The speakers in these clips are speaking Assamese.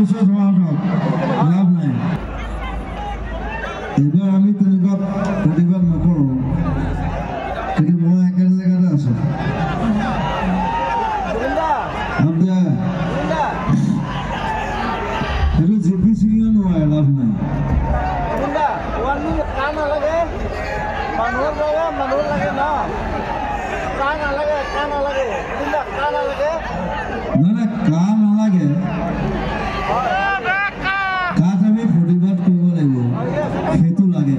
বিশ্বাস হওয়া লাভ নাই এবাৰ আমি তেনেকুৱা প্ৰতিবাদ নকৰোঁ কিন্তু মই একেটা জেগাতে আছো সেইটো জিপি চিঙিও নোৱাৰে লাভ নাই মানুহ লাগে ন কা নালাগে নহয় কা নালাগে কাত আমি প্ৰতিবাদ কৰিব লাগিব সেইটো লাগে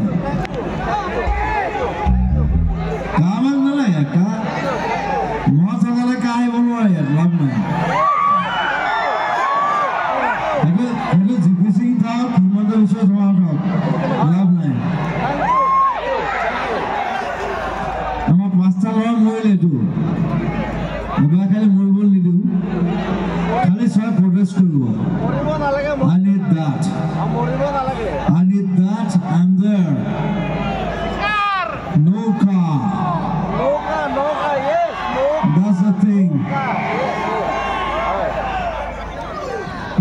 কা আমাক নালাগে কা মই চলালে কা আহিব নোৱাৰে ইয়াত লাভ নাই সেইটো জিপি সিং থাকক হিমন্ত বিশ্ব শৰ্মা থাকক লাভ নাই আমাৰ পাঁচটা ল'ৰা মৰিলেতো এবাৰ খালি মৰিব নিদিওঁ খালি চব প্ৰটেষ্ট কৰিব I need that I'm there no car yes that's the thing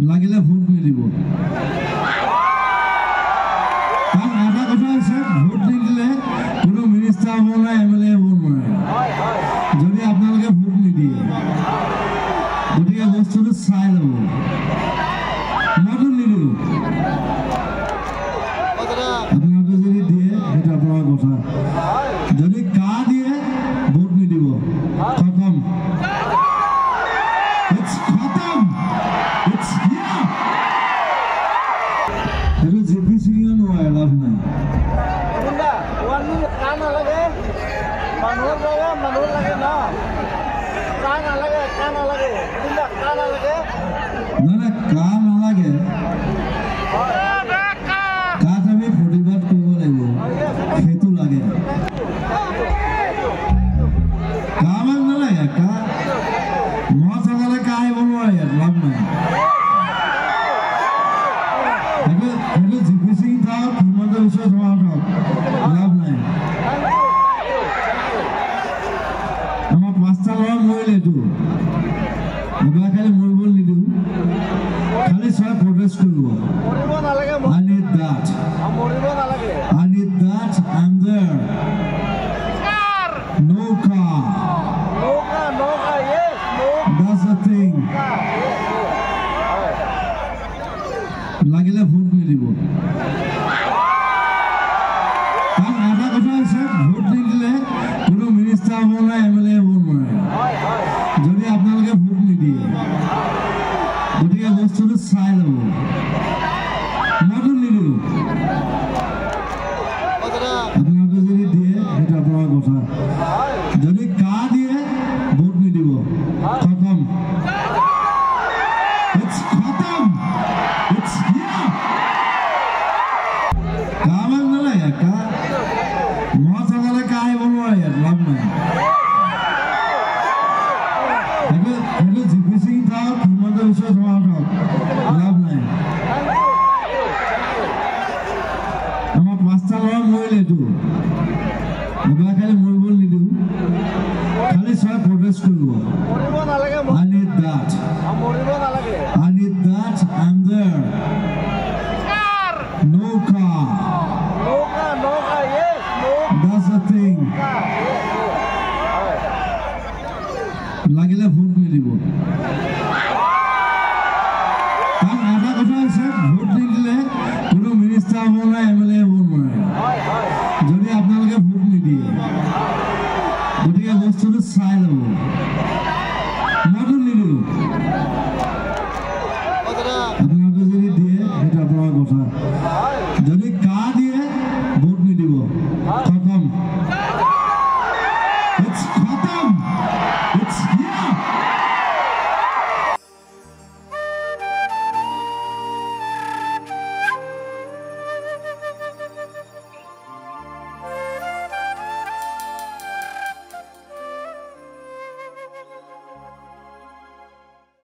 লাগিলে ভোট নিদিব কাৰণ এটা কথা হৈছে ভোট নিদিলে কোনো মিনিষ্টাৰ হ'ব নাই MLA হ'ব নোৱাৰে যদি আপোনালোকে ভোট নিদিয়ে গতিকে বস্তুটো চাই ল'ব মইতো নিদিওঁ আপোনালোকে যদি দিয়ে সেইটো আপোনাৰ কথা যদি কা দিয়ে ভোট নিদিব খতম সেইটো জিপি চিঙিও নোৱাৰে লাভ নাই মানুহ লাগে ন কা নালাগে নহয় কা নালাগে কাত আমি প্ৰতিবাদ কৰিব লাগিব সেইটো লাগে কা আমাক নালাগে কা মই চলালে কা আহিব নোৱাৰে ইয়াত লাভ নাই সেইটো জিপি সিং থাকক হিমন্ত বিশ্ব শৰ্মা থাকক লাভ নাই আমাৰ পাঁচটা ল'ৰা মৰিলেতো এবাৰ খালি মৰিব নিদিওঁ খালি চব প্ৰটেষ্ট কৰিব I need that I'm there no car yes that's the thing লাগিলে ভোট নিদিব কাৰণ এটা কথা হৈছে ভোট নিদিলে কোনো মিনিষ্টাৰ হ'ব নাই MLA হ'ব নোৱাৰে যদি আপোনালোকে ভোট নিদিয়ে গতিকে বস্তুটো চাই ল'ব মইতো নিদিওঁ আপোনালোকে যদি দিয়ে সেইটো আপোনাৰ কথা যদি কা দিয়ে ভোট নিদিব খতম কা আমাক নালাগে কা মই চলালে কা আহিব নোৱাৰে ইয়াত লাভ নাই সেইটো জিপি সিং থাকক হিমন্ত বিশ্ব শৰ্মা থাকক লাভ নাই আমাৰ পাঁচটা ল'ৰা মৰিলেতো এবাৰ খালি মৰিব নিদিওঁ খালি চব প্ৰটেষ্ট কৰিব I need that I'm there no car yes that's the thing লাগিলে ভোট নিদিব কাৰণ এটা কথা হৈছে ভোট নিদিলে কোনো মিনিষ্টাৰ হ'ব নাই